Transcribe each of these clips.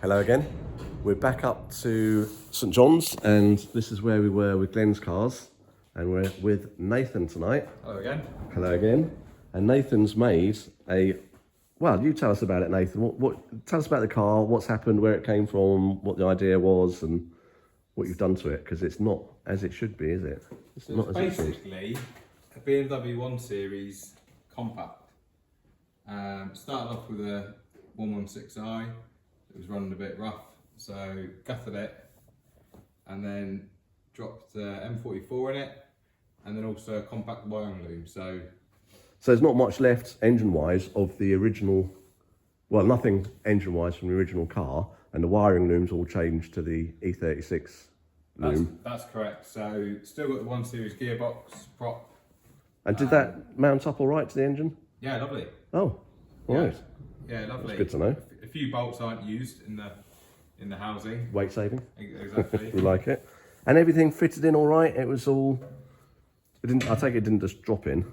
Hello again. We're back up to St John's, and this is where we were with Glenn's cars, and we're with Nathan tonight. Hello again. Hello again. And Nathan's made a, well, you tell us about it, Nathan. Tell us about the car, what's happened, where it came from, what the idea was, and what you've done to it, because it's not as it should be, is it? It's not as it should. Basically a BMW 1 Series compact. Started off with a 116i. It was running a bit rough, so gutted it, and then dropped M44 in it, and then also a compact wiring loom. So there's not much left engine-wise of the original, well, nothing engine-wise from the original car, and the wiring loom's all changed to the E36 loom. That's correct. So still got the 1 Series gearbox, prop. And did that mount up all right to the engine? Yeah, lovely. Oh, right. Yeah, lovely. That's good to know. A few bolts aren't used in the housing. Weight saving. Exactly. We like it. And everything fitted in all right? It was all, I take it didn't just drop in?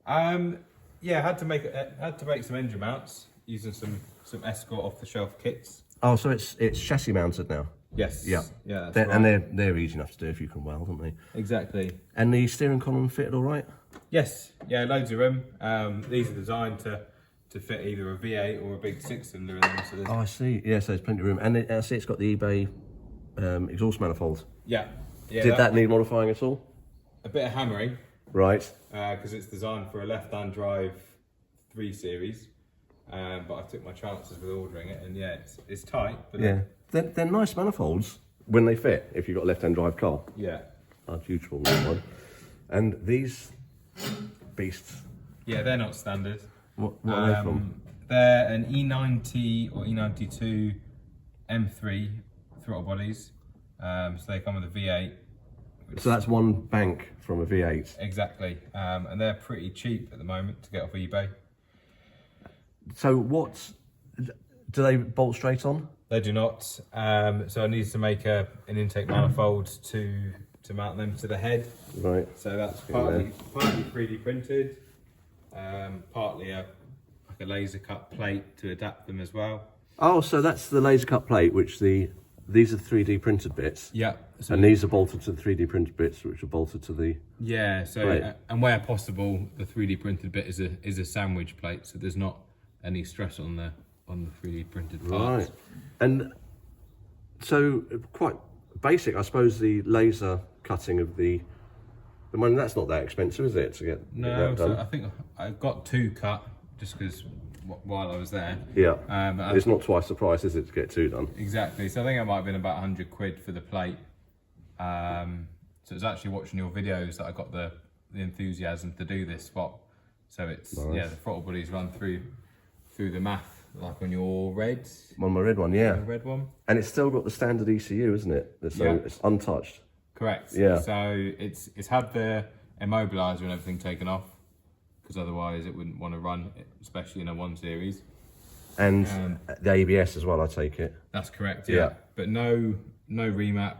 Yeah, had to make some engine mounts using some Escort off-the-shelf kits. Oh, so it's chassis mounted now? Yes. Yeah. Yeah, that's right. And they're easy enough to do if you can weld, aren't they? Exactly. And the steering column fitted all right? Yes. Yeah, loads of room. These are designed to fit either a V8 or a big 6-cylinder in them. So I see. Yeah, so there's plenty of room. And I see it's got the eBay exhaust manifold. Yeah. Did that need modifying at all? A bit of hammering. Right. Because it's designed for a left-hand drive 3 Series. But I took my chances with ordering it, and yeah, it's tight. But yeah. They're nice manifolds when they fit, if you've got a left-hand drive car. Yeah. That's useful, that one. And these beasts? Yeah, they're not standard. What are they from? They're an E90 or E92 M3 throttle bodies. So they come with a V8. So that's one bank from a V8? Exactly. And they're pretty cheap at the moment to get off eBay. So do they bolt straight on? They do not. So I need to make an intake manifold to mount them to the head. Right. So that's partly 3D printed, partly like a laser cut plate to adapt them as well. Oh, so that's the laser cut plate, which these are 3D printed bits. Yeah. So and these are bolted to the 3D printed bits, which are bolted to the. Yeah. So plate. And where possible, the 3D printed bit is a sandwich plate, so there's not any stress on the 3D printed parts. Right. And so quite basic, I suppose, the laser cutting of the money, that's not that expensive, is it, to get No, that done? so I think I got 2 cut just because while I was there. Yeah. It's not twice the price, is it, to get 2 done? Exactly. So I think it might have been about 100 quid for the plate. So it was actually watching your videos that I got the enthusiasm to do this swap. So it's nice. Yeah, the throttle bodies run through the math, like on your red. On my red one, yeah. The red one. And it's still got the standard ECU, isn't it? So it's untouched. Correct. Yeah. So it's had the immobiliser and everything taken off, because otherwise it wouldn't want to run, especially in a 1 Series. And the ABS as well, I take it. That's correct. Yeah. But no remap,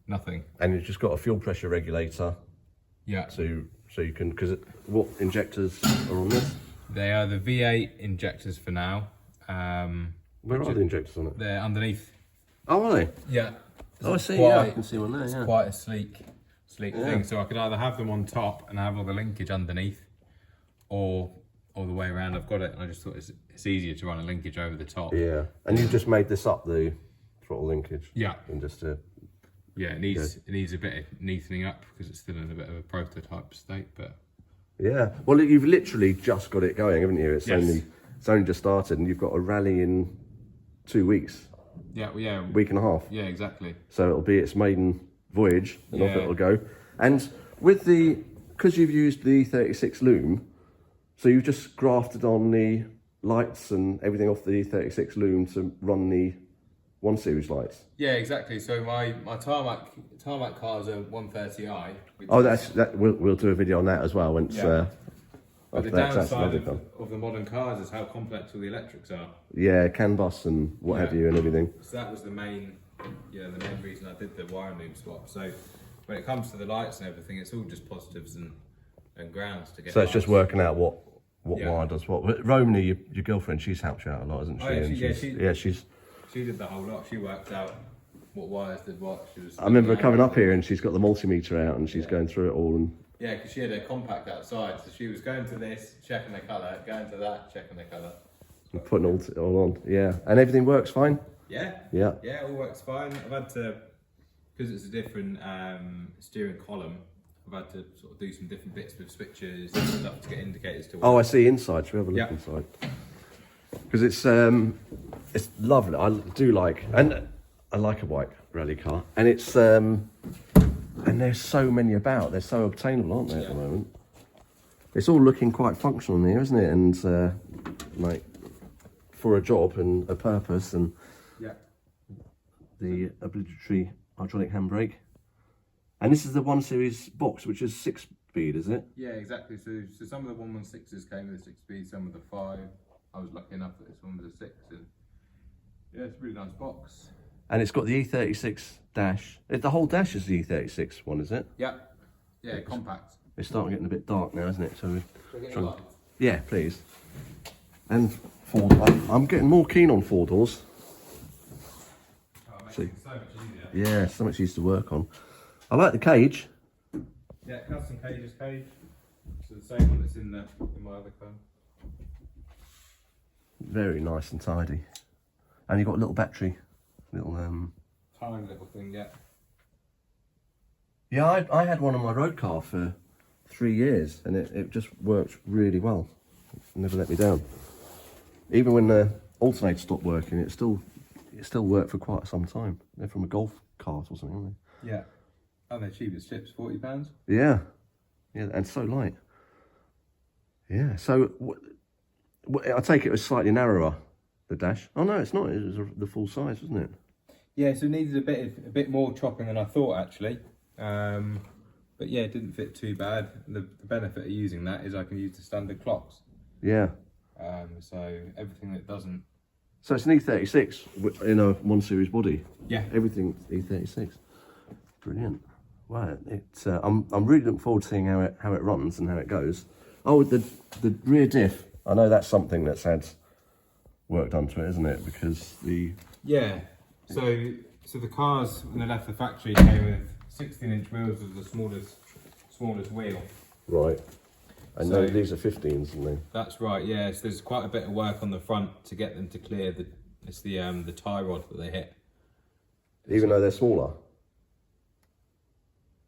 nothing. And you've just got a fuel pressure regulator. Yeah. So you can, because what injectors are on this? They are the V8 injectors for now. Where are the injectors on it? They're underneath. Oh, are they? Yeah. Oh, I see. Yeah, I can see one there. It's yeah. quite a sleek thing. So I could either have them on top and have all the linkage underneath, or the way around. I've got it, and I just thought it's easier to run a linkage over the top. Yeah. And you've just made this up, the throttle linkage. Yeah. And just yeah, it needs a bit of neatening up because it's still in a bit of a prototype state, but. Yeah. Well, you've literally just got it going, haven't you? It's Yes. It's only just started, and you've got a rally in 2 weeks. Yeah. Well, yeah. Week and a half. Yeah. Exactly. So it'll be its maiden voyage, and off Yeah. it'll go. And because you've used the E36 loom, so you've just grafted on the lights and everything off the E36 loom to run the 1 Series lights. Yeah, exactly. So my tarmac car's a 130i. Oh, we'll do a video on that as well once. But the downside of the modern cars is how complex all the electrics are. Yeah, CAN bus and what have you and everything. So that was the main reason I did the wiring loom swap. So when it comes to the lights and everything, it's all just positives and grounds to get. So it's just working out what wire Yeah. does what. Romany, your girlfriend, she's helped you out a lot, hasn't she? Oh, yeah, And she- yeah, she's She did the whole lot. She worked out what wires did what. She was. I remember her coming up here and she's got the multimeter out and she's going through it all. And yeah, because she had a compact outside, so she was going to this, checking the colour, going to that, checking the colour. and putting all on. Yeah, and everything works fine. Yeah. Yeah. Yeah, it all works fine. I've had to, because it's a different steering column, I've had to sort of do some different bits with switches and stuff to get indicators to work. Oh, I see inside. Should we have a look Yeah. inside? Because it's lovely. I do like, and I like a white rally car, and it's and there's so many about. They're so obtainable, aren't they, at the moment? It's all looking quite functional in here, isn't it? And like for a job and a purpose, and Yeah. the obligatory hydraulic handbrake. And this is the 1 Series box, which is 6-speed, is it? Yeah, exactly. So some of the 116s came with a 6-speed, some with a 5. I was lucky enough that this one was a 6. And yeah, it's a really nice box. And it's got the E36 dash. The whole dash is the E36 one, is it? Yeah. Yeah, compact. It's starting getting a bit dark now, isn't it? So Shall I get a light? yeah, please. And four. I'm getting more keen on 4 doors. Oh, it makes See. it so much easier. Yeah, so much easier to work on. I like the cage. Yeah, custom cage. So the same one that's in my other car. Very nice and tidy. And you've got a little battery. Little Tiny little thing, yeah. Yeah, I had one on my road car for 3 years, and it just worked really well. It never let me down. Even when the alternator stopped working, it still worked for quite some time. They're from a golf cart or something, aren't they? Yeah. Oh, they're cheap as chips, £40. Yeah, and so light. Yeah, so I take it was slightly narrower, the dash. Oh no, it's not. It was the full size, wasn't it? Yeah, so it needed a bit more chopping than I thought actually. But yeah, it didn't fit too bad. The benefit of using that is I can use the standard clocks. Yeah. So everything that doesn't. So it's an E36 in a 1 Series body. Yeah. Everything's E36. Brilliant. Wow. I'm really looking forward to seeing how it runs and how it goes. Oh, the rear diff. I know that's something that's had work done to it, isn't it? Because the Yeah. So the cars when they left the factory came with 16-inch wheels was the smallest wheel. right. And So- these are 15s, aren't they? That's right. Yeah. So there's quite a bit of work on the front to get them to clear the tie rod that they hit. Even though they're smaller.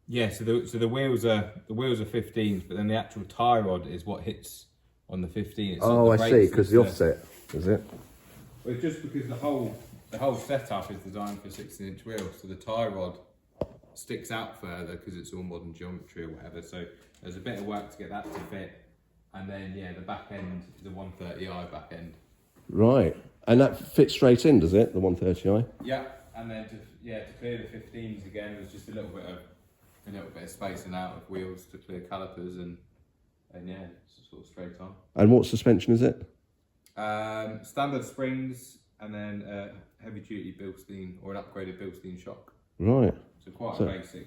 Yeah. So the wheels are 15s, but then the actual tie rod is what hits on the 15. It's Oh, not I the see. brakes, Because it's the offset, is it? Well, it's just because the whole setup is designed for 16-inch wheels, so the tie rod sticks out further because it's all modern geometry or whatever. So there's a bit of work to get that to fit, and then yeah, the back end is a 130i back end. Right. And that fits straight in, does it? The 130i? Yeah, and then to clear the 15s again, there's just a little bit of spacing out of wheels to clear calipers, and yeah, it's sort of straight on. And what suspension is it? Standard springs, and then heavy duty Bilstein or an upgraded Bilstein shock. Right. So quite So- a basic.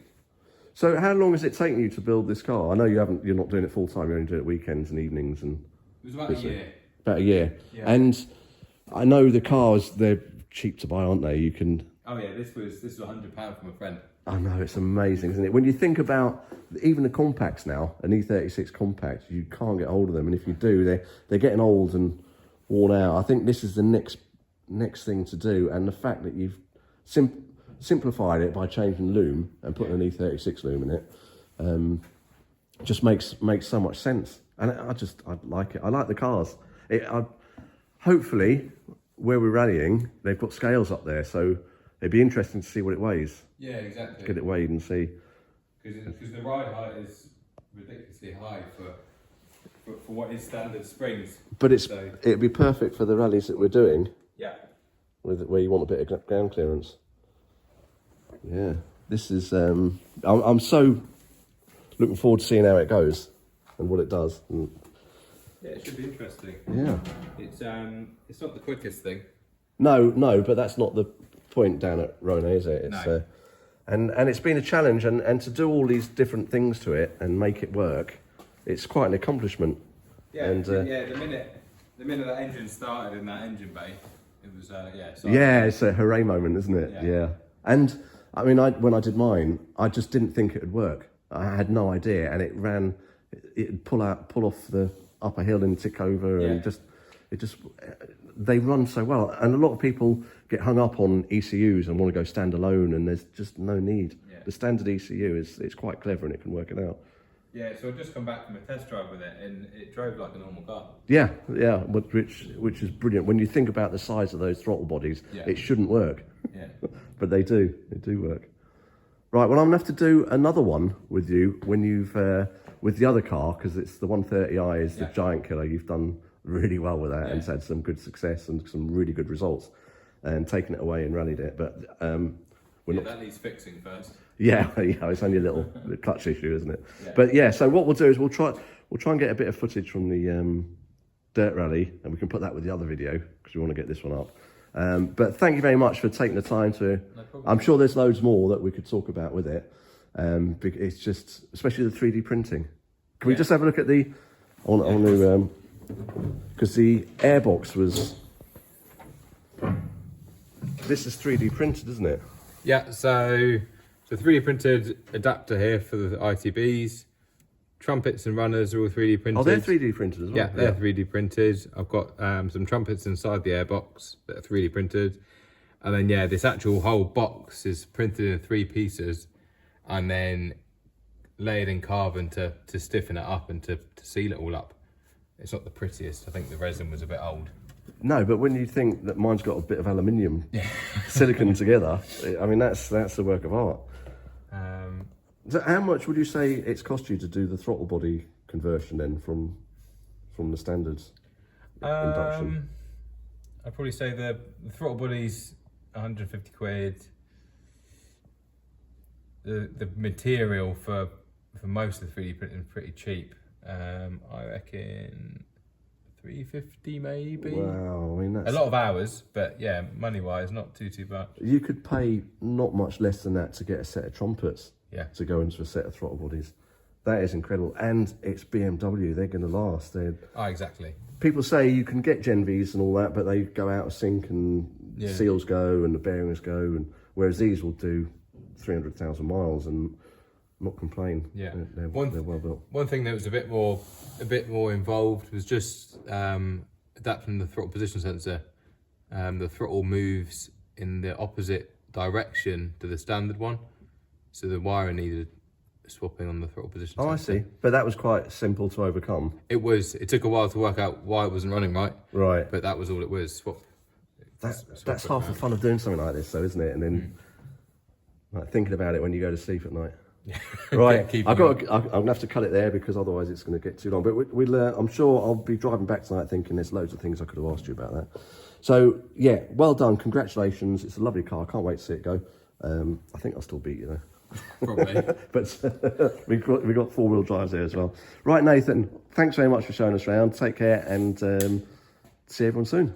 So how long has it taken you to build this car? I know you're not doing it full time. You only do it weekends and evenings and. It was about a year. About a year. Yeah. And I know the cars, they're cheap to buy, aren't they? You can. Oh yeah, this was £100 from a friend. I know, it's amazing, isn't it? When you think about even the compacts now, an E36 compact, you can't get hold of them, and if you do, they're getting old and worn out. I think this is the next thing to do, and the fact that you've simplified it by changing loom and putting an E36 loom in it, just makes so much sense. And I like it. I like the cars. Hopefully, where we're rallying, they've got scales up there, so it'd be interesting to see what it weighs. Yeah, exactly. Get it weighed and see. Because the ride height is ridiculously high for what is standard springs. But So- it'd be perfect for the rallies that we're doing, Yeah. where you want a bit of ground clearance. Yeah, this is. I'm so looking forward to seeing how it goes and what it does. And Yeah, it should be interesting. yeah. It's not the quickest thing. No, but that's not the point down at Rona, is it? It's, No. and it's been a challenge, and to do all these different things to it and make it work, it's quite an accomplishment. Yeah, And, the minute that engine started in that engine bay, It was so Yeah, it's a hooray moment, isn't it? Yeah. Yeah. And I mean, when I did mine, I just didn't think it would work. I had no idea, and it'd pull off the upper hill and tick over, and they run so well. And a lot of people get hung up on ECUs and want to go standalone, and there's just no need. Yeah. The standard ECU it's quite clever, and it can work it out. Yeah, so I've just come back from a test drive with it, and it drove like a normal car. Yeah, which is brilliant. When you think about the size of those throttle bodies, it shouldn't work. Yeah. But they do work. Right, well, I'm going to have to do another one with you when you've, with the other car, because it's the 130i is the giant killer. You've done really well with that and it's had some good success and some really good results and taken it away and rallied it. But that needs fixing first. Yeah, it's only a little clutch issue, isn't it? Yeah. But yeah, so what we'll do is we'll try and get a bit of footage from the dirt rally, and we can put that with the other video because we want to get this one up. But thank you very much for taking the time to. No problem. I'm sure there's loads more that we could talk about with it. It's just, especially the 3D printing. Can we just have a look at the? I want to because the Airbox was. This is 3D printed, isn't it? Yeah, so 3D printed adapter here for the ITBs. Trumpets and runners are all 3D printed. Oh, they're 3D printed as well? Yeah, they're 3D printed. I've got some trumpets inside the Airbox that are 3D printed. And then, this actual whole box is printed in 3 pieces and then layered in carbon to stiffen it up and to seal it all up. It's not the prettiest. I think the resin was a bit old. No, but when you think that mine's got a bit of aluminium silicon together, I mean, that's a work of art. So how much would you say it's cost you to do the throttle body conversion then from the standards induction? I'd probably say the throttle body's 150 quid. The material for most of the 3D printing is pretty cheap. I reckon 350 maybe. Wow, I mean that's a lot of hours, but yeah, money wise, not too much. You could pay not much less than that to get a set of trumpets. Yeah. To go into a set of throttle bodies. That is incredible. And it's BMW, they're going to last. Exactly. People say you can get Gen Vs and all that, but they go out of sync and seals go and the bearings go. And whereas these will do 300,000 miles and not complain. Yeah. They're well built. One thing that was a bit more involved was just adapting the throttle position sensor. The throttle moves in the opposite direction to the standard one. So the wiring needed swapping on the throttle position sensor. I see. But that was quite simple to overcome. It took a while to work out why it wasn't running right. Right. But that was all it was. Swap that's half the fun of doing something like this though, isn't it? And then like, thinking about it when you go to sleep at night. Yeah. Right. I'm gonna have to cut it there because otherwise it's going to get too long. But I'm sure I'll be driving back tonight thinking there's loads of things I could have asked you about that. So yeah, well done. Congratulations. It's a lovely car. I can't wait to see it go. I think I'll still beat you though. Probably. But we got 4-wheel drives there as well. Right, Nathan, thanks very much for showing us around. Take care and see everyone soon.